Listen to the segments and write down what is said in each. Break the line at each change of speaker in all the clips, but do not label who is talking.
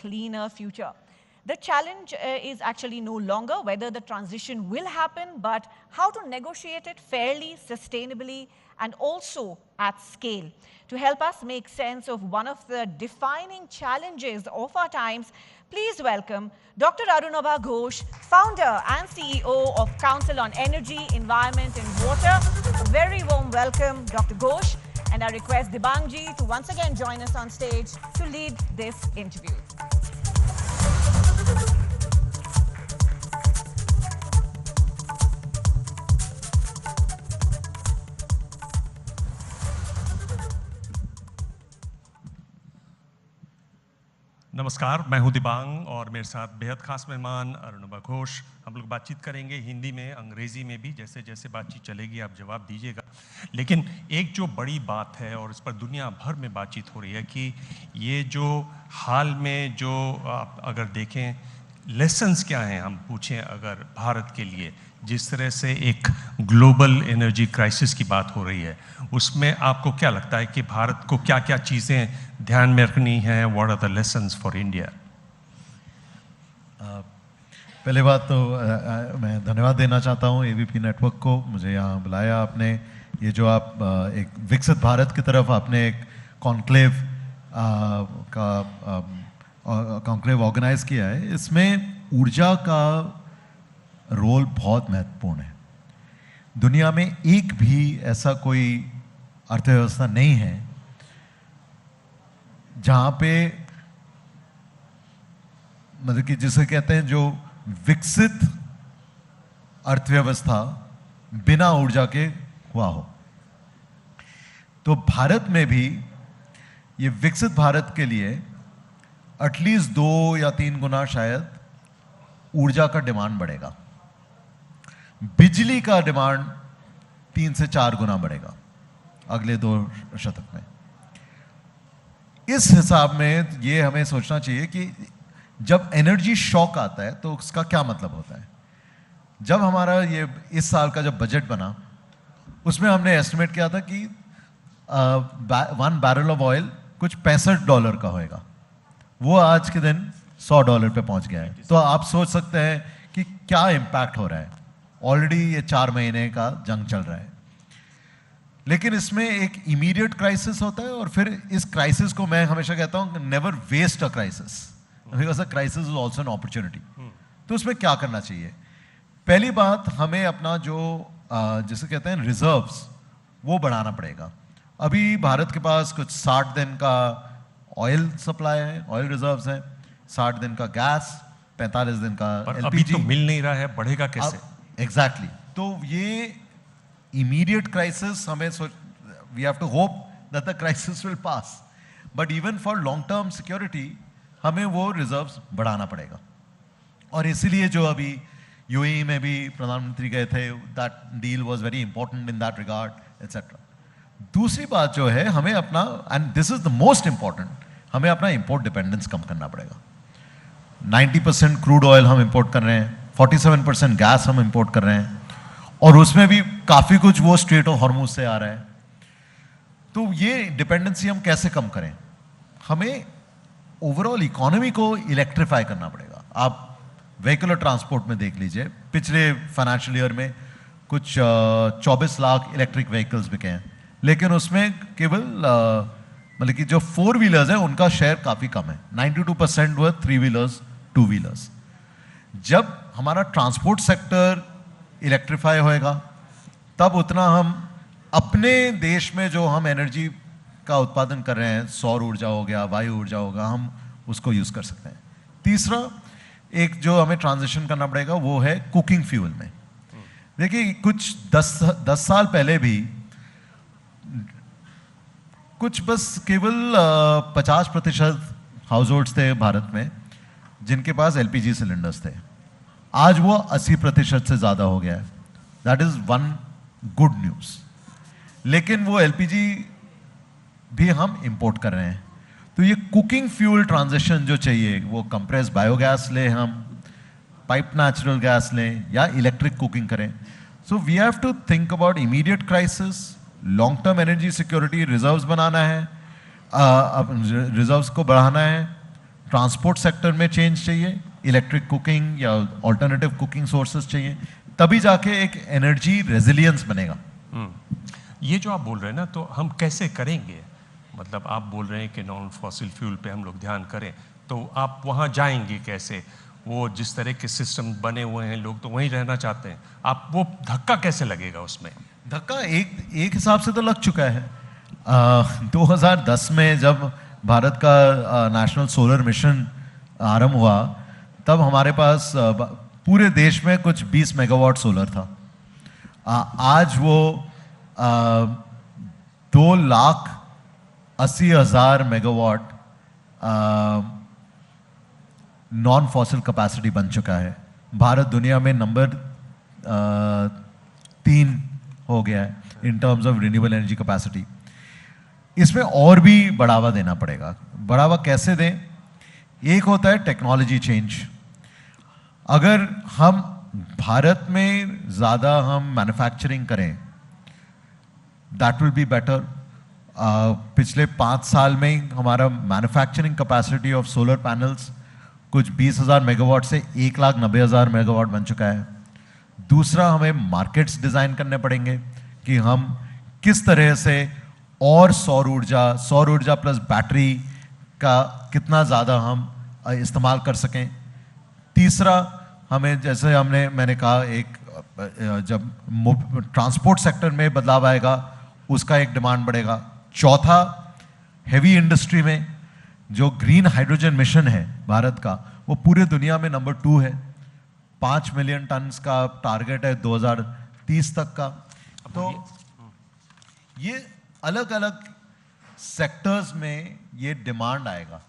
cleaner future. The challenge is actually no longer whether the transition will happen, but how to negotiate it fairly, sustainably, and also at scale. To help us make sense of one of the defining challenges of our times, please welcome Dr. Arunabha Ghosh, founder and CEO of Council on Energy, Environment and Water. A very warm welcome, Dr. Ghosh. And I request Dibangji to once again join us on stage to lead this interview.
नमस्कार, मैं हूं दिबांग और मेरे साथ बेहद खास मेहमान अरुणबा घोष। हम लोग बातचीत करेंगे हिंदी में, अंग्रेज़ी में भी, जैसे जैसे बातचीत चलेगी आप जवाब दीजिएगा। लेकिन एक जो बड़ी बात है और इस पर दुनिया भर में बातचीत हो रही है कि ये जो हाल में जो आप अगर देखें लेसन्स क्या हैं, हम पूछें अगर भारत के लिए, जिस तरह से एक ग्लोबल एनर्जी क्राइसिस की बात हो रही है, उसमें आपको क्या लगता है कि भारत को क्या क्या चीज़ें ध्यान में रखनी हैं? What are the lessons for India?
पहले बात तो मैं धन्यवाद देना चाहता हूँ एबीपी नेटवर्क को, मुझे यहाँ बुलाया आपने। ये जो आप एक विकसित भारत की तरफ आपने एक कॉन्क्लेव ऑर्गेनाइज किया है, इसमें ऊर्जा का रोल बहुत महत्वपूर्ण है। दुनिया में एक भी ऐसा कोई अर्थव्यवस्था नहीं है जहाँ पे मतलब कि जिसे कहते हैं जो विकसित अर्थव्यवस्था बिना ऊर्जा के हुआ हो। तो भारत में भी ये विकसित भारत के लिए एटलीस्ट 2 या 3 गुना शायद ऊर्जा का डिमांड बढ़ेगा। बिजली का डिमांड 3 से 4 गुना बढ़ेगा अगले 2 दशक में। इस हिसाब में ये हमें सोचना चाहिए कि जब एनर्जी शॉक आता है तो उसका क्या मतलब होता है। जब हमारा ये इस साल का जब बजट बना, उसमें हमने एस्टिमेट किया था कि 1 बैरल ऑफ ऑयल कुछ $65 का होएगा। वो आज के दिन $100 पे पहुंच गया है। तो आप सोच सकते हैं कि क्या इम्पैक्ट हो रहा है। ऑलरेडी ये 4 महीने का जंग चल रहा है। लेकिन इसमें एक इमीडिएट क्राइसिस होता है और फिर इस क्राइसिस को मैं हमेशा कहता हूं never waste a crisis, because a crisis is also an opportunity. तो उसमें क्या करना चाहिए? पहली बात, हमें अपना जो जिसे कहते हैं रिजर्व्स, वो बढ़ाना पड़ेगा। अभी भारत के पास कुछ 60 दिन का ऑयल सप्लाई है, ऑयल रिजर्व्स हैं, 60 दिन का गैस, 45 दिन का
पर
एलपीजी।
अभी तो मिल नहीं रहा है, बढ़ेगा कैसे?
एग्जैक्टली तो ये इमीडिएट क्राइसिस हमें we have to hope that the crisis will pass, but even for long term security हमें वो रिजर्व्स बढ़ाना पड़ेगा। और इसीलिए जो अभी यूएई में भी प्रधानमंत्री गए थे, that deal was very important in that regard etcetera. दूसरी बात जो है, हमें अपना, and this is the most important, हमें अपना इंपोर्ट डिपेंडेंस कम करना पड़ेगा। 90% क्रूड ऑयल हम इंपोर्ट कर रहे हैं, 47% गैस हम इंपोर्ट कर रहे हैं, और उसमें भी काफ़ी कुछ वो स्ट्रेट ऑफ हॉर्मुज से आ रहा है। तो ये डिपेंडेंसी हम कैसे कम करें? हमें ओवरऑल इकोनॉमी को इलेक्ट्रीफाई करना पड़ेगा। आप व्हीकुलर ट्रांसपोर्ट में देख लीजिए, पिछले फाइनेंशियल ईयर में कुछ 24 लाख इलेक्ट्रिक व्हीकल्स बिके हैं, लेकिन उसमें केवल मतलब कि जो 4 व्हीलर्स हैं उनका शेयर काफ़ी कम है। 92% वो 3 व्हीलर्स, 2 व्हीलर्स। जब हमारा ट्रांसपोर्ट सेक्टर इलेक्ट्रीफाई होएगा, तब उतना हम अपने देश में जो हम एनर्जी का उत्पादन कर रहे हैं, सौर ऊर्जा हो गया, वायु ऊर्जा होगा, हम उसको यूज़ कर सकते हैं। तीसरा एक जो हमें ट्रांजिशन करना पड़ेगा वो है कुकिंग फ्यूल में। देखिए, कुछ 10 साल पहले भी कुछ बस केवल 50% हाउस होल्ड्स थे भारत में जिनके पास एलपीजी सिलेंडर्स थे। आज वो 80% से ज़्यादा हो गया है। That is one good news. लेकिन वो एलपीजी भी हम इंपोर्ट कर रहे हैं। तो ये कुकिंग फ्यूल ट्रांजिशन जो चाहिए, वो कंप्रेस बायोगैस लें, हम पाइप नेचुरल गैस लें, या इलेक्ट्रिक कुकिंग करें। So we have to think about immediate crisis, long term energy security, reserves बनाना है, रिजर्व्स को बढ़ाना है, ट्रांसपोर्ट सेक्टर में चेंज चाहिए, इलेक्ट्रिक कुकिंग या ऑल्टरनेटिव कुकिंग सोर्सेज चाहिए, तभी जाके एक एनर्जी रेजिलियंस बनेगा।
ये जो आप बोल रहे हैं ना, तो हम कैसे करेंगे? मतलब आप बोल रहे हैं कि नॉन फॉसिल फ्यूल पे हम लोग ध्यान करें, तो आप वहाँ जाएंगे कैसे? वो जिस तरह के सिस्टम बने हुए हैं, लोग तो वहीं रहना चाहते हैं, आप वो धक्का कैसे लगेगा उसमें?
धक्का एक हिसाब से तो लग चुका है। 2010 में जब भारत का नेशनल सोलर मिशन आरंभ हुआ, तब हमारे पास पूरे देश में कुछ 20 मेगावाट सोलर था। आज वो 2,80,000 मेगावाट नॉन फॉसिल कैपेसिटी बन चुका है। भारत दुनिया में नंबर 3 हो गया है in terms of renewable energy capacity. इसमें और भी बढ़ावा देना पड़ेगा। बढ़ावा कैसे दें? एक होता है टेक्नोलॉजी चेंज। अगर हम भारत में ज़्यादा हम मैन्युफैक्चरिंग करें, दैट विल बी बेटर। पिछले 5 साल में हमारा manufacturing capacity of solar panels कुछ 20,000 मेगावाट से 1,90,000 मेगावाट बन चुका है। दूसरा, हमें मार्केट्स डिज़ाइन करने पड़ेंगे कि हम किस तरह से और सौर ऊर्जा प्लस बैटरी का कितना ज़्यादा हम इस्तेमाल कर सकें। तीसरा, हमें जैसे मैंने कहा, जब ट्रांसपोर्ट सेक्टर में बदलाव आएगा उसका एक डिमांड बढ़ेगा। चौथा, हेवी इंडस्ट्री में जो ग्रीन हाइड्रोजन मिशन है भारत का, वो पूरे दुनिया में नंबर 2 है। 5 मिलियन टन्स का टारगेट है 2030 तक का। तो ये अलग अलग सेक्टर्स में ये डिमांड आएगा।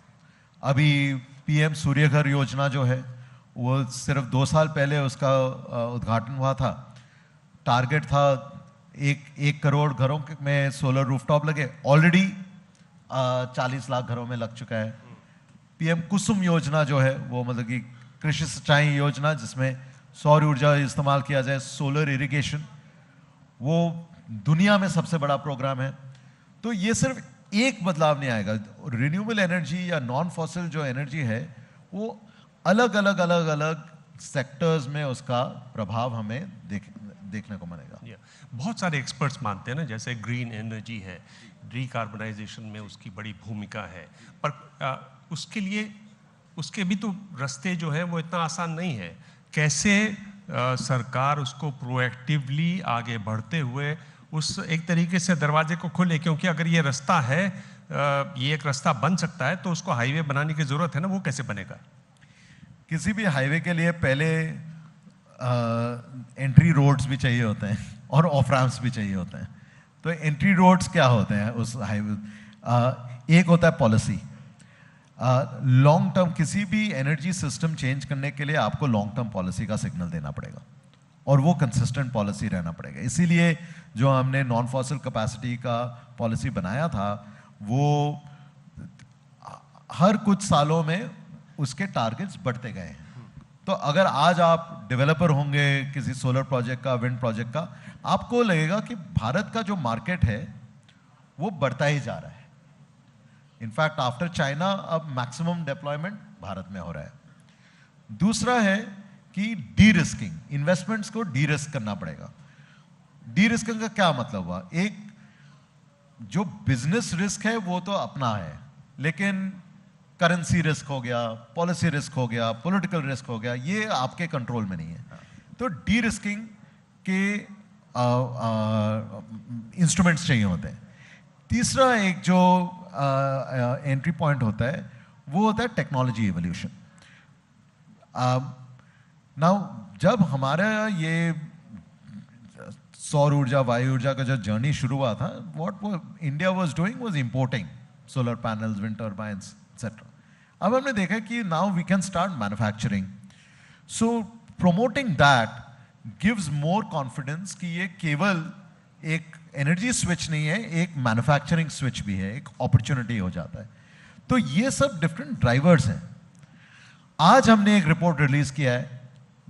अभी पीएम सूर्यघर योजना जो है, वो सिर्फ 2 साल पहले उसका उद्घाटन हुआ था। टारगेट था 1 करोड़ घरों में सोलर रूफटॉप लगे। ऑलरेडी 40 लाख घरों में लग चुका है। पीएम कुसुम योजना जो है, वो मतलब कि कृषि सिंचाई योजना, जिसमें सौर ऊर्जा इस्तेमाल किया जाए, सोलर इरिगेशन, वो दुनिया में सबसे बड़ा प्रोग्राम है। तो ये सिर्फ एक बदलाव नहीं आएगा। रिन्यूएबल एनर्जी या नॉन फॉसिल जो एनर्जी है, वो अलग अलग सेक्टर्स में उसका प्रभाव हमें देखने को मिलेगा।
बहुत सारे एक्सपर्ट्स मानते हैं ना, जैसे ग्रीन एनर्जी है, डीकार्बनाइजेशन में उसकी बड़ी भूमिका है, पर उसके लिए उसके भी तो रास्ते जो है वो इतना आसान नहीं है। कैसे सरकार उसको प्रोएक्टिवली आगे बढ़ते हुए उस एक तरीके से दरवाजे को खोले? क्योंकि अगर ये रास्ता है, ये एक रास्ता बन सकता है, तो उसको हाईवे बनाने की जरूरत है ना। वो कैसे बनेगा?
किसी भी हाईवे के लिए पहले एंट्री रोड्स भी चाहिए होते हैं और ऑफ रैम्प्स भी चाहिए होते हैं। तो एंट्री रोड्स क्या होते हैं उस हाईवे? एक होता है पॉलिसी। लॉन्ग टर्म किसी भी एनर्जी सिस्टम चेंज करने के लिए आपको लॉन्ग टर्म पॉलिसी का सिग्नल देना पड़ेगा, और वो कंसिस्टेंट पॉलिसी रहना पड़ेगा। इसीलिए जो हमने नॉन फॉसिल कैपेसिटी का पॉलिसी बनाया था, वो हर कुछ सालों में उसके टारगेट्स बढ़ते गए हैं। तो अगर आज आप डेवलपर होंगे किसी सोलर प्रोजेक्ट का, विंड प्रोजेक्ट का, आपको लगेगा कि भारत का जो मार्केट है वो बढ़ता ही जा रहा है। इनफैक्ट आफ्टर चाइना अब मैक्सिमम डिप्लॉयमेंट भारत में हो रहा है। दूसरा है कि डी रिस्किंग, इन्वेस्टमेंट्स को डी रिस्क करना पड़ेगा। डी रिस्किंग का क्या मतलब हुआ? एक जो बिजनेस रिस्क है वो तो अपना है, लेकिन करेंसी रिस्क हो गया, पॉलिसी रिस्क हो गया, पॉलिटिकल रिस्क हो गया, ये आपके कंट्रोल में नहीं है। तो डी रिस्किंग के इंस्ट्रूमेंट्स चाहिए होते हैं। तीसरा एक जो एंट्री पॉइंट होता है, वो होता है टेक्नोलॉजी एवोल्यूशन। नाउ जब हमारा ये सौर ऊर्जा, वायु ऊर्जा का जो जर्नी शुरू हुआ था, what India was doing was importing solar panels, wind turbines etcetera. अब हमने देखा कि now we can start manufacturing. So promoting that gives more confidence कि ये केवल एक एनर्जी स्विच नहीं है, एक मैन्युफैक्चरिंग स्विच भी है, एक अपॉर्चुनिटी हो जाता है। तो ये सब डिफरेंट ड्राइवर्स हैं। आज हमने एक रिपोर्ट रिलीज किया है,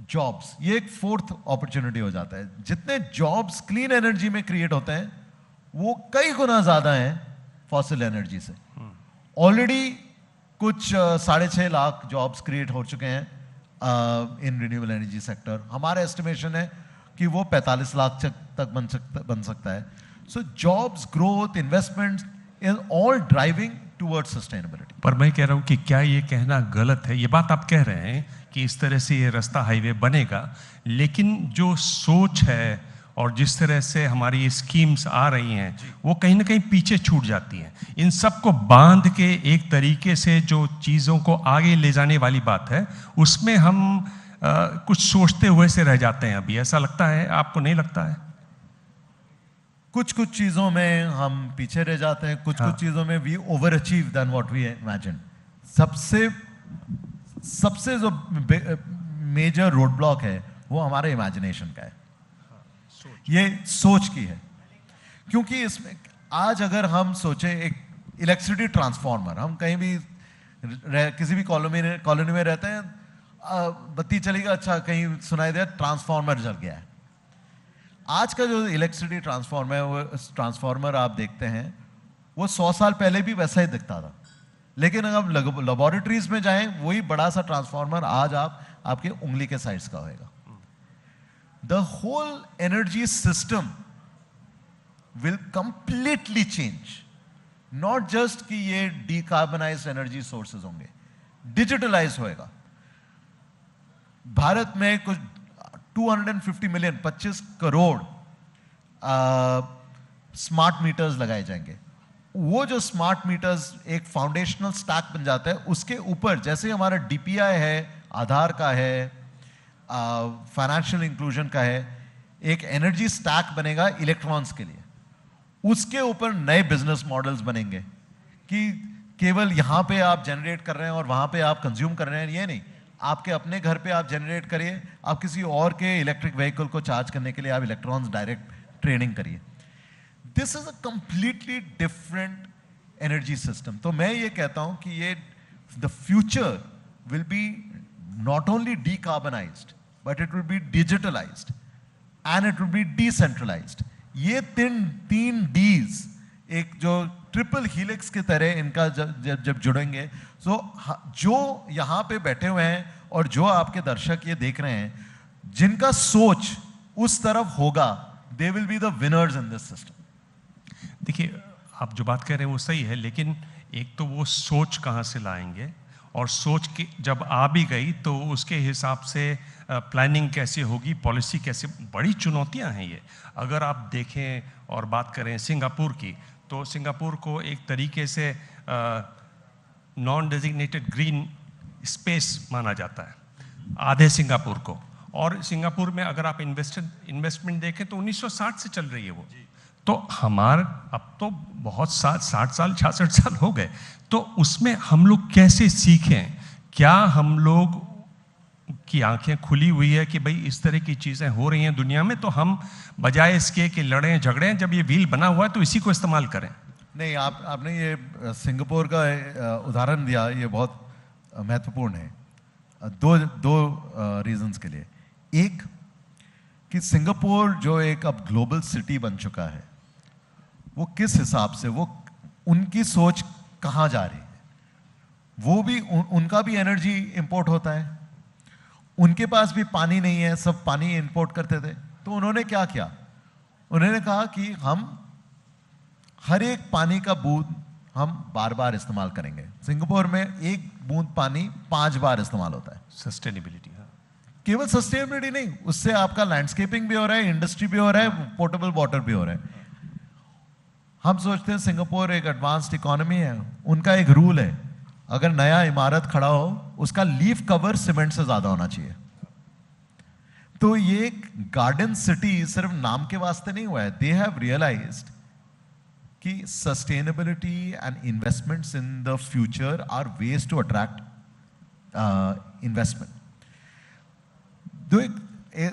जॉब्स, ये एक 4th अपॉर्चुनिटी हो जाता है। जितने जॉब्स क्लीन एनर्जी में क्रिएट होते हैं, वो कई गुना ज्यादा हैं फॉसिल एनर्जी से। ऑलरेडी कुछ 6.5 लाख जॉब्स क्रिएट हो चुके हैं इन रिन्यूएबल एनर्जी सेक्टर। हमारा एस्टिमेशन है कि वो 45 लाख तक बन सकता है। So jobs, growth, investment is all driving towards sustainability.
पर मैं कह रहा हूँ कि क्या ये कहना गलत है? ये बात आप कह रहे हैं कि इस तरह से ये रास्ता हाईवे बनेगा, लेकिन जो सोच है और जिस तरह से हमारी स्कीम्स आ रही हैं वो कहीं ना कहीं पीछे छूट जाती हैं। इन सबको बांध के एक तरीके से जो चीज़ों को आगे ले जाने वाली बात है उसमें हम कुछ सोचते हुए से रह जाते हैं अभी। ऐसा लगता है, आपको नहीं लगता है?
कुछ चीज़ों में हम पीछे रह जाते हैं, कुछ चीज़ों में we over achieve than what we imagine. सबसे जो मेजर रोड ब्लॉक है वो हमारे इमेजिनेशन का है, ये सोच की है। क्योंकि इसमें आज अगर हम सोचे एक इलेक्ट्रिसिटी ट्रांसफार्मर, हम कहीं भी किसी भी कॉलोनी में रहते हैं, बत्ती चली गई, अच्छा कहीं सुनाई दिया ट्रांसफार्मर जल गया है। आज का जो इलेक्ट्रिसिटी ट्रांसफार्मर है, वो ट्रांसफार्मर आप देखते हैं वो 100 साल पहले भी वैसा ही दिखता था, लेकिन अगर लेबोरेटरीज में जाएं वही बड़ा सा ट्रांसफार्मर आज आपके उंगली के साइज का होगा। The whole energy system will completely change. Not just कि ये decarbonized energy sources होंगे, digitalized होएगा। भारत में कुछ 250 मिलियन 25 करोड़ स्मार्ट मीटर्स लगाए जाएंगे। वो जो स्मार्ट मीटर्स एक फाउंडेशनल स्टैक बन जाता है, उसके ऊपर जैसे हमारा डीपीआई है, आधार का है, फाइनेंशियल इंक्लूजन का है, एक एनर्जी स्टैक बनेगा इलेक्ट्रॉन्स के लिए। उसके ऊपर नए बिजनेस मॉडल्स बनेंगे कि केवल यहाँ पे आप जनरेट कर रहे हैं और वहाँ पे आप कंज्यूम कर रहे हैं, ये नहीं, आपके अपने घर पे आप जनरेट करिए, आप किसी और के इलेक्ट्रिक व्हीकल को चार्ज करने के लिए आप इलेक्ट्रॉन्स डायरेक्ट ट्रेडिंग करिए। This is a completely different energy system. तो मैं ये कहता हूँ कि ये the future will be not only decarbonized, but it will be digitalized and it will be decentralized. ये तीन Ds एक जो ट्रिपल हीलिक्स की तरह इनका जब जुड़ेंगे, तो जो यहाँ पे बैठे हुए हैं और जो आपके दर्शक ये देख रहे हैं, जिनका सोच उस तरफ होगा, they will be the winners in this system.
देखिए, आप जो बात कह रहे हैं वो सही है, लेकिन एक तो वो सोच कहाँ से लाएंगे, और सोच के जब आ भी गई तो उसके हिसाब से प्लानिंग कैसे होगी, पॉलिसी कैसे, बड़ी चुनौतियां हैं ये। अगर आप देखें और बात करें सिंगापुर की, तो सिंगापुर को एक तरीके से नॉन डेजिग्नेटेड ग्रीन स्पेस माना जाता है, आधे सिंगापुर को। और सिंगापुर में अगर आप इन्वेस्टमेंट देखें तो 1960 से चल रही है वो। तो अब तो बहुत 60 साल 66 साल हो गए, तो उसमें हम लोग कैसे सीखें? क्या हम लोग की आंखें खुली हुई है कि भाई इस तरह की चीज़ें हो रही हैं दुनिया में, तो हम बजाय इसके कि लड़ें झगड़ें, जब ये व्हील बना हुआ है तो इसी को इस्तेमाल करें?
नहीं, आपने ये सिंगापुर का उदाहरण दिया, ये बहुत महत्वपूर्ण है दो रीजंस के लिए। एक कि सिंगापुर जो एक अब ग्लोबल सिटी बन चुका है, वो किस हिसाब से, वो उनकी सोच कहाँ जा रही है, वो भी उनका भी एनर्जी इंपोर्ट होता है, उनके पास भी पानी नहीं है, सब पानी इंपोर्ट करते थे। तो उन्होंने क्या किया, उन्होंने कहा कि हम हर एक पानी का बूंद हम बार बार इस्तेमाल करेंगे। सिंगापुर में एक बूंद पानी 5 बार इस्तेमाल होता है।
सस्टेनेबिलिटी,
केवल सस्टेनेबिलिटी नहीं, उससे आपका लैंडस्केपिंग भी हो रहा है, इंडस्ट्री भी हो रहा है, पोर्टेबल वाटर भी हो रहा है। हम सोचते हैं सिंगापुर एक एडवांस्ड इकोनॉमी है, उनका एक रूल है, अगर नया इमारत खड़ा हो उसका लीफ कवर सीमेंट से ज्यादा होना चाहिए। तो ये गार्डन सिटी सिर्फ नाम के वास्ते नहीं हुआ है, दे हैव रियलाइज्ड कि sustainability and investments in the future are ways to attract investment.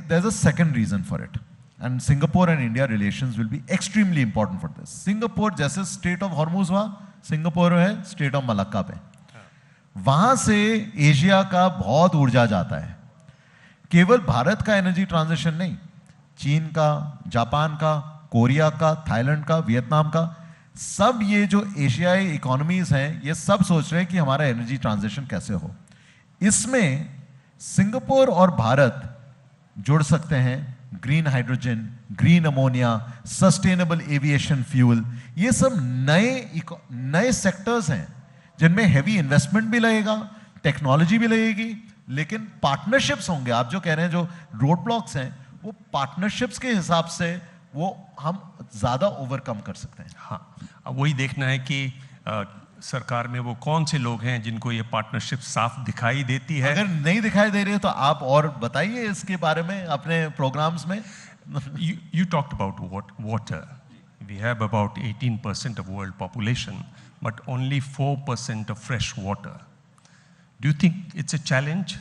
There's a second reason for it, and Singapore and India relations will be extremely important for this. Singapore जैसे state of Hormuz हुआ, Singapore है state of Malacca पे, वहां से Asia का बहुत ऊर्जा जाता है। केवल भारत का एनर्जी ट्रांजिशन नहीं, चीन का, जापान का, कोरिया का, थाईलैंड का, वियतनाम का, सब ये जो एशियाई इकोनॉमीज हैं ये सब सोच रहे हैं कि हमारा एनर्जी ट्रांजिशन कैसे हो। इसमें सिंगापुर और भारत जुड़ सकते हैं। Green hydrogen, green ammonia, sustainable aviation fuel, ये सब नए सेक्टर्स हैं जिनमें हेवी इन्वेस्टमेंट भी लगेगा, टेक्नोलॉजी भी लगेगी, लेकिन पार्टनरशिप्स होंगे। आप जो कह रहे हैं जो रोड ब्लॉक्स हैं वो पार्टनरशिप्स के हिसाब से वो हम ज्यादा ओवरकम कर सकते हैं।
हाँ, अब वही देखना है कि सरकार में वो कौन से लोग हैं जिनको ये पार्टनरशिप साफ दिखाई देती है।
अगर नहीं दिखाई दे रही है तो आप और बताइए इसके बारे में अपने प्रोग्राम्स में।
You talked about water. We have about 18% of world population, but only 4% of fresh water. Do you think it's a challenge?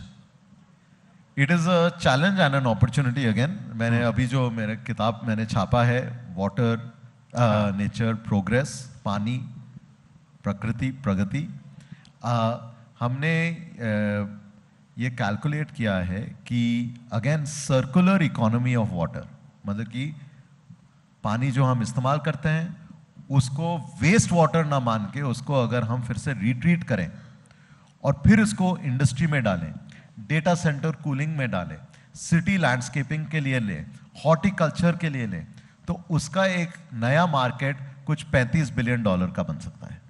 It is a challenge and an opportunity again. मैंने अभी जो मेरा किताब मैंने छापा है, वाटर, नेचर, प्रोग्रेस, पानी, प्रकृति, प्रगति, हमने ये कैलकुलेट किया है कि again circular economy of water, मतलब कि पानी जो हम इस्तेमाल करते हैं उसको वेस्ट वाटर ना मान के उसको अगर हम फिर से रिट्रीट करें और फिर इसको इंडस्ट्री में डालें, डेटा सेंटर कूलिंग में डालें, सिटी लैंडस्केपिंग के लिए लें, हॉर्टिकल्चर के लिए लें, तो उसका एक नया मार्केट कुछ $35 बिलियन का बन सकता है।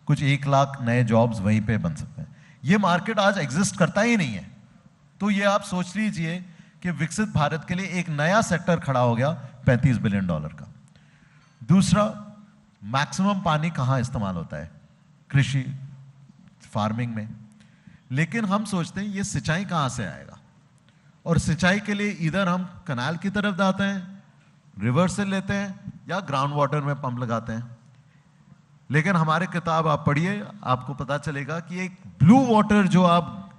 कुछ 1 लाख नए जॉब्स वहीं पे बन सकते हैं। ये मार्केट आज एग्जिस्ट करता ही नहीं है। तो ये आप सोच लीजिए कि विकसित भारत के लिए एक नया सेक्टर खड़ा हो गया $35 बिलियन का। दूसरा, मैक्सिमम पानी कहाँ इस्तेमाल होता है? कृषि, फार्मिंग में। लेकिन हम सोचते हैं ये सिंचाई कहाँ से आएगा, और सिंचाई के लिए इधर हम कनाल की तरफ जाते हैं, रिवर से लेते हैं, या ग्राउंड वाटर में पंप लगाते हैं। लेकिन हमारे किताब आप पढ़िए, आपको पता चलेगा कि एक ब्लू वाटर जो आप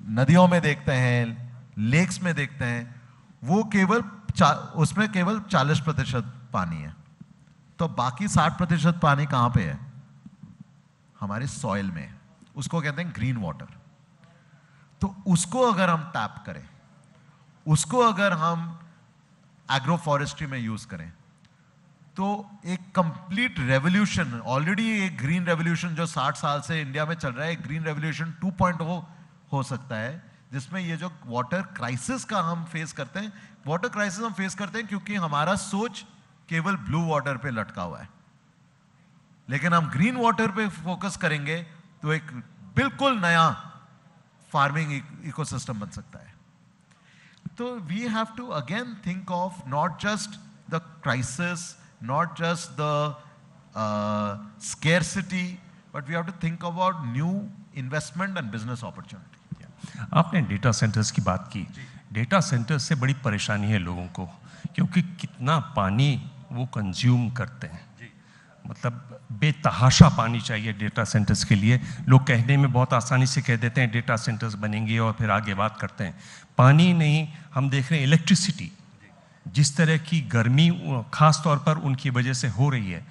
नदियों में देखते हैं, लेक्स में देखते हैं, वो केवल उसमें केवल 40% पानी है। तो बाकी 60% पानी कहाँ पे है? हमारे सॉइल में। उसको कहते हैं ग्रीन वाटर। तो उसको अगर हम टैप करें, उसको अगर हम एग्रो फॉरेस्ट्री में यूज करें, तो एक कंप्लीट रेवोल्यूशन, ऑलरेडी एक ग्रीन रेवोल्यूशन जो 60 साल से इंडिया में चल रहा है, ग्रीन रेवोल्यूशन 2.0 हो सकता है, जिसमें ये जो वाटर क्राइसिस का हम फेस करते हैं, वाटर क्राइसिस हम फेस करते हैं क्योंकि हमारा सोच केवल ब्लू वाटर पे लटका हुआ है। लेकिन हम ग्रीन वाटर पे फोकस करेंगे तो एक बिल्कुल नया फार्मिंग इकोसिस्टम बन सकता है। तो we have to again think of not just the crisis, not just the scarcity, but we have to think about new investment and business opportunity.
आपने डेटा सेंटर्स की बात की। डेटा सेंटर्स से बड़ी परेशानी है लोगों को, क्योंकि कितना पानी वो कंज्यूम करते हैं। मतलब बेतहाशा पानी चाहिए डेटा सेंटर्स के लिए। लोग कहने में बहुत आसानी से कह देते हैं डेटा सेंटर्स बनेंगे और फिर आगे बात करते हैं। पानी नहीं, हम देख रहे हैं इलेक्ट्रिसिटी, जिस तरह की गर्मी खास तौर पर उनकी वजह से हो रही है।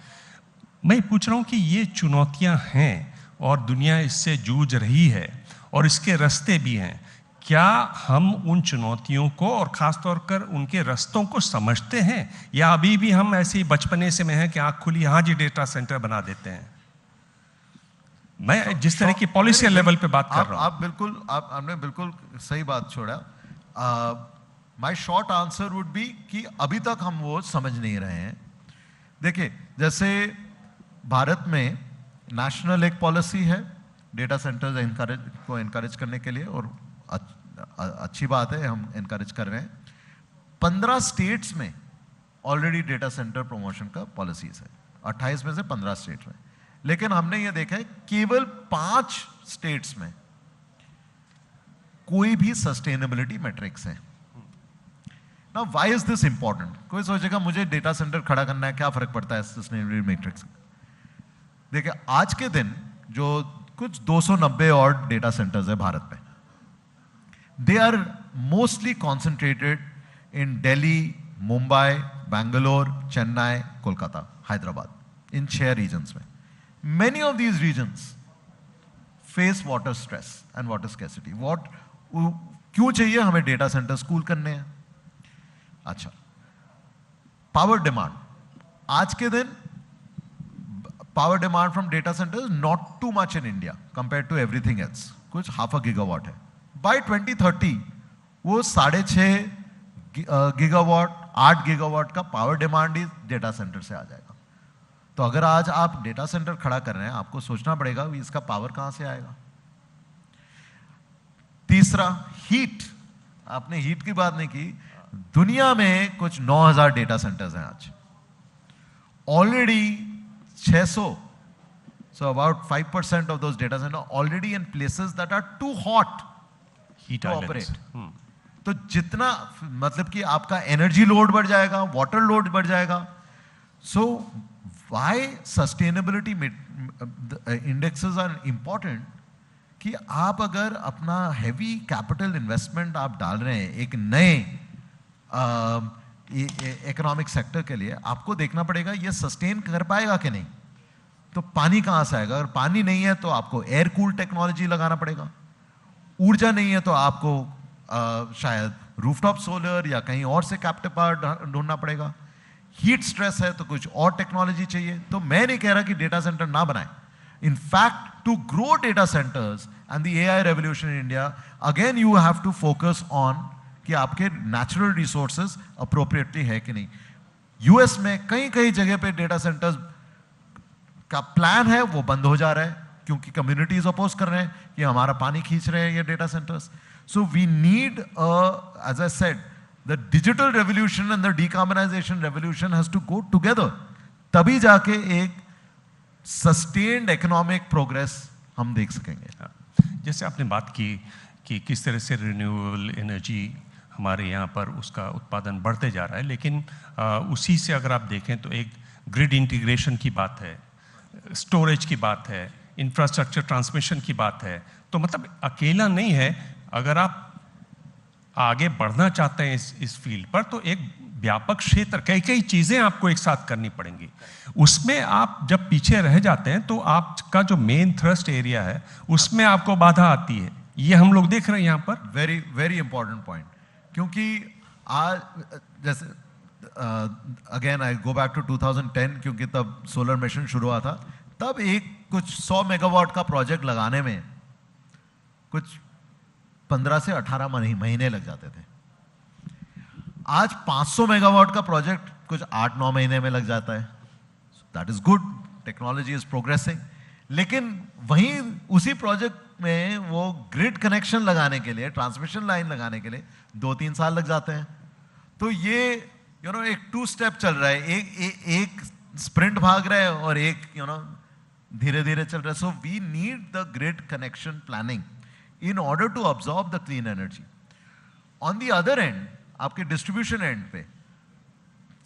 मैं पूछ रहा हूँ कि ये चुनौतियाँ हैं और दुनिया इससे जूझ रही है और इसके रास्ते भी हैं। क्या हम उन चुनौतियों को और ख़ास तौर पर उनके रास्तों को समझते हैं, या अभी भी हम ऐसे ही बचपने से में हैं कि आँख खुली हाँ जी डेटा सेंटर बना देते हैं? मैं जिस तरह की पॉलिसी लेवल पे बात कर रहा हूँ।
आपने बिल्कुल सही बात छोड़ा। माई शॉर्ट आंसर वुड बी कि अभी तक हम वो समझ नहीं रहे हैं। देखिए, जैसे भारत में नेशनल एक पॉलिसी है डेटा सेंटर्स को एनकरेज करने के लिए, और अच्छी बात है, हम एनकरेज कर रहे हैं। 15 स्टेट्स में ऑलरेडी डेटा सेंटर प्रमोशन का पॉलिसीज है, 28 में से 15 स्टेट्स में। लेकिन हमने ये देखा है केवल 5 स्टेट्स में कोई भी सस्टेनेबिलिटी मैट्रिक्स है। Now, why is this important? कोई सोचेगा मुझे डेटा सेंटर खड़ा करना है, क्या फर्क पड़ता है सस्टेनेबिलिटी मैट्रिक्स? देखिए, आज के दिन जो कुछ 290 और डेटा सेंटर्स है भारत में, they are mostly concentrated in Delhi, Mumbai, Bangalore, Chennai, Kolkata, Hyderabad, in 6 regions में। Many of these regions face water stress and water scarcity. क्यों चाहिए हमें डेटा सेंटर स्कूल करने हैं? अच्छा, पावर डिमांड। आज के दिन power demand from data centres not too much in India compare to everything else, कुछ 0.5 गीगावाट है। बाय 2030 वो 6.5 गीगावाट 8 गीगावाट का पावर डिमांड ही डेटा सेंटर से आ जाएगा। तो अगर आज आप डेटा सेंटर खड़ा कर रहे हैं, आपको सोचना पड़ेगा कि इसका पावर कहां से आएगा। तीसरा, हीट। आपने हीट की बात नहीं की। दुनिया में कुछ 9000 डेटा सेंटर्स हैं आज, already 600, so about 5% of those data centers already in places that are too hot
heat
to
islands.
operate। तो जितना मतलब कि आपका एनर्जी लोड बढ़ जाएगा, वाटर लोड बढ़ जाएगा। So why sustainability indexes are important, कि आप अगर अपना हैवी कैपिटल इन्वेस्टमेंट आप डाल रहे हैं एक नए इकोनॉमिक सेक्टर के लिए, आपको देखना पड़ेगा ये सस्टेन कर पाएगा कि नहीं। तो पानी कहाँ से आएगा? अगर पानी नहीं है तो आपको एयर कूल टेक्नोलॉजी लगाना पड़ेगा। ऊर्जा नहीं है तो आपको शायद रूफटॉप सोलर या कहीं और से कैप्टिव पावर ढूंढना पड़ेगा। हीट स्ट्रेस है तो कुछ और टेक्नोलॉजी चाहिए। तो मैं नहीं कह रहा कि डेटा सेंटर ना बनाए। In fact, to grow data centers and the AI revolution in India, again you have to focus on कि आपके natural resources appropriately है कि नहीं। US में कई जगह पे data centers का प्लान है, वो बंद हो जा रहा है क्योंकि communities oppose कर रहे हैं कि हमारा पानी खींच रहे हैं ये data centers। So we need, as I said, the digital revolution and the decarbonization revolution has to go together। तभी जाके एक सस्टेन्ड इकोनॉमिक प्रोग्रेस हम देख सकेंगे।
जैसे आपने बात की कि किस तरह से रिन्यूएबल एनर्जी हमारे यहाँ पर उसका उत्पादन बढ़ते जा रहा है, लेकिन उसी से अगर आप देखें तो एक ग्रिड इंटीग्रेशन की बात है, स्टोरेज की बात है, इंफ्रास्ट्रक्चर ट्रांसमिशन की बात है। तो मतलब अकेला नहीं है, अगर आप आगे बढ़ना चाहते हैं इस फील्ड पर, तो एक व्यापक क्षेत्र, कई चीजें आपको एक साथ करनी पड़ेंगी। उसमें आप जब पीछे रह जाते हैं तो आपका जो मेन थ्रस्ट एरिया है उसमें आपको बाधा आती है। ये हम लोग देख रहे हैं यहाँ पर।
वेरी वेरी इंपॉर्टेंट पॉइंट, क्योंकि आज जैसे again I go back to 2010, क्योंकि तब सोलर मिशन शुरू हुआ था। तब एक कुछ 100 मेगावाट का प्रोजेक्ट लगाने में कुछ 15 से 18 महीने लग जाते थे। आज 500 मेगावाट का प्रोजेक्ट कुछ 8-9 महीने में लग जाता है। That is good, technology is progressing. लेकिन वहीं उसी प्रोजेक्ट में वो ग्रिड कनेक्शन लगाने के लिए, ट्रांसमिशन लाइन लगाने के लिए 2-3 साल लग जाते हैं। तो ये एक 2 स्टेप चल रहा है, एक स्प्रिंट भाग रहा है और एक धीरे धीरे चल रहा है। So we need the grid connection planning in order to absorb the clean energy. On the other end, आपके डिस्ट्रीब्यूशन एंड पे,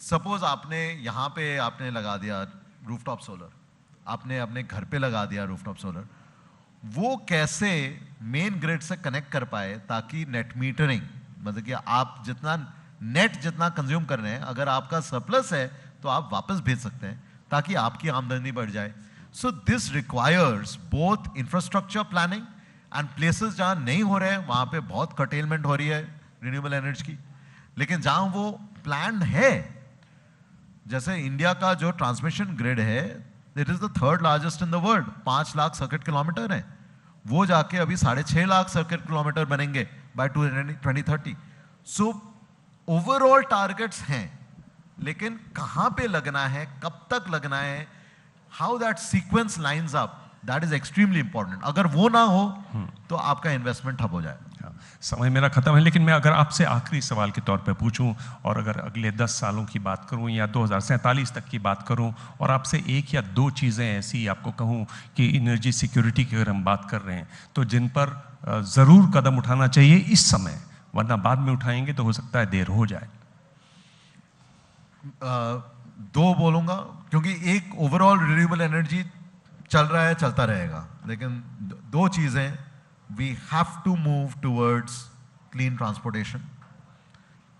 सपोज आपने यहाँ पे आपने लगा दिया रूफटॉप सोलर, आपने अपने घर पे लगा दिया रूफटॉप सोलर, वो कैसे मेन ग्रिड से कनेक्ट कर पाए ताकि नेट मीटरिंग, मतलब कि आप जितना कंज्यूम कर रहे हैं, अगर आपका सरप्लस है तो आप वापस भेज सकते हैं ताकि आपकी आमदनी बढ़ जाए। So this requires both infrastructure planning and places जहाँ नहीं हो रहे हैं वहाँ पे बहुत कर्टेलमेंट हो रही है रिन्यूएबल एनर्जी की। लेकिन जहाँ वो प्लान है, जैसे इंडिया का जो ट्रांसमिशन ग्रिड है, it is the 3rd largest in the world, 5 lakh circuit kilometre है। वो जाके अभी 6.5 लाख सर्किट किलोमीटर बनेंगे बाय 2030। सो ओवरऑल टारगेट्स हैं, लेकिन कहाँ पे लगना है, कब तक लगना है, how that sequence lines up, that is extremely important. अगर वो ना हो तो आपका इन्वेस्टमेंट ठप हो जाए।
समय मेरा खत्म है, लेकिन मैं अगर आपसे आखिरी सवाल के तौर पे पूछूं, और अगर अगले 10 सालों की बात करूं या 2047 तक की बात करूं, और आपसे 1 या 2 चीज़ें ऐसी आपको कहूं कि एनर्जी सिक्योरिटी की अगर हम बात कर रहे हैं तो जिन पर ज़रूर कदम उठाना चाहिए इस समय, वरना बाद में उठाएंगे तो हो सकता है देर हो जाए।
2 बोलूँगा, क्योंकि एक ओवरऑल रिन्यूएबल एनर्जी चल रहा है, चलता रहेगा, लेकिन 2 चीज़ें, we have to move towards clean transportation।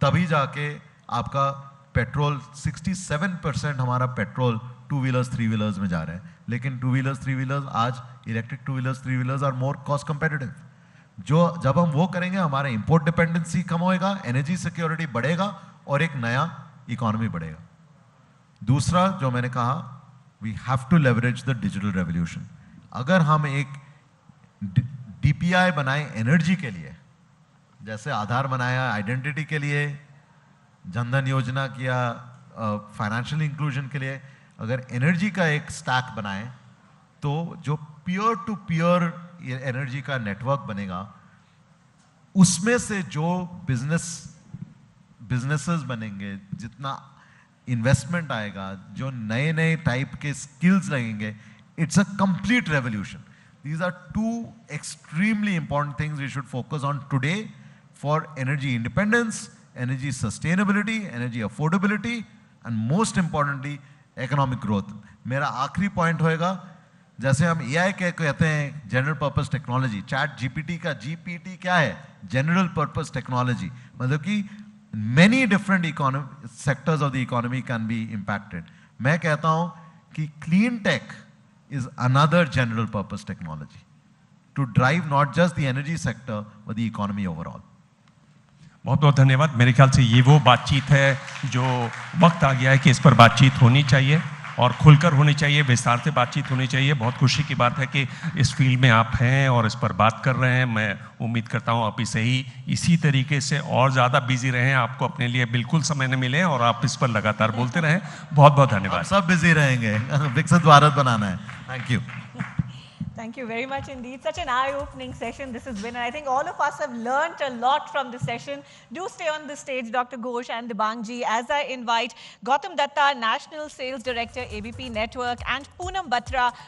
तभी जाके आपका पेट्रोल, 67% हमारा पेट्रोल 2 व्हीलर्स 3 व्हीलर्स में जा रहा है, लेकिन 2 व्हीलर्स 3 व्हीलर्स आज electric 2 wheelers 3 wheelers are more cost competitive. जब हम वो करेंगे, हमारा इंपोर्ट डिपेंडेंसी कम होएगा, एनर्जी सिक्योरिटी बढ़ेगा और एक नया इकोनॉमी बढ़ेगा। दूसरा जो मैंने कहा, we have to leverage the digital revolution. अगर हम एक DPI बनाए एनर्जी के लिए, जैसे आधार बनाया आइडेंटिटी के लिए, जनधन योजना किया फाइनेंशियल इंक्लूजन के लिए, अगर एनर्जी का एक स्टैक बनाए तो जो पीयर टू पीयर एनर्जी का नेटवर्क बनेगा, उसमें से जो बिजनेसेस बनेंगे, जितना इन्वेस्टमेंट आएगा, जो नए नए टाइप के स्किल्स लगेंगे, it's a complete revolution. These are two extremely important things we should focus on today for energy independence, energy sustainability, energy affordability, and most importantly, economic growth. मेरा आखिरी पॉइंट होएगा, जैसे हम AI के कहते हैं general purpose technology, chat GPT का GPT क्या है? General purpose technology. मतलब कि many different sectors of the economy can be impacted. मैं कहता हूँ कि clean tech is another general purpose technology to drive not just the energy sector but the economy overall.
बहुत बहुत धन्यवाद. मेरे ख्याल से ये वो बातचीत है जो वक्त आ गया है कि इस पर बातचीत होनी चाहिए और खुलकर होनी चाहिए, विस्तार से बातचीत होनी चाहिए. बहुत खुशी की बात है कि इस फील्ड में आप हैं और इस पर बात कर रहे हैं. मैं उम्मीद करता हूं आप इसी तरीके से और ज़्यादा बिजी रहें, आपको अपने लिए बिल्कुल समय न मिले और आप इस पर लगातार बोलते रहें. बहुत बहुत धन्यवाद.
सब बिजी रहेंगे, विकसित भारत बनाना है. Thank you.
Thank you very much indeed. Such an eye-opening session this has been, and I think all of us have learnt a lot from this session. Do stay on the stage, Dr. Ghosh and Dibangji, as I invite Gautam Datta, National Sales Director, ABP Network, and Poonam Batra,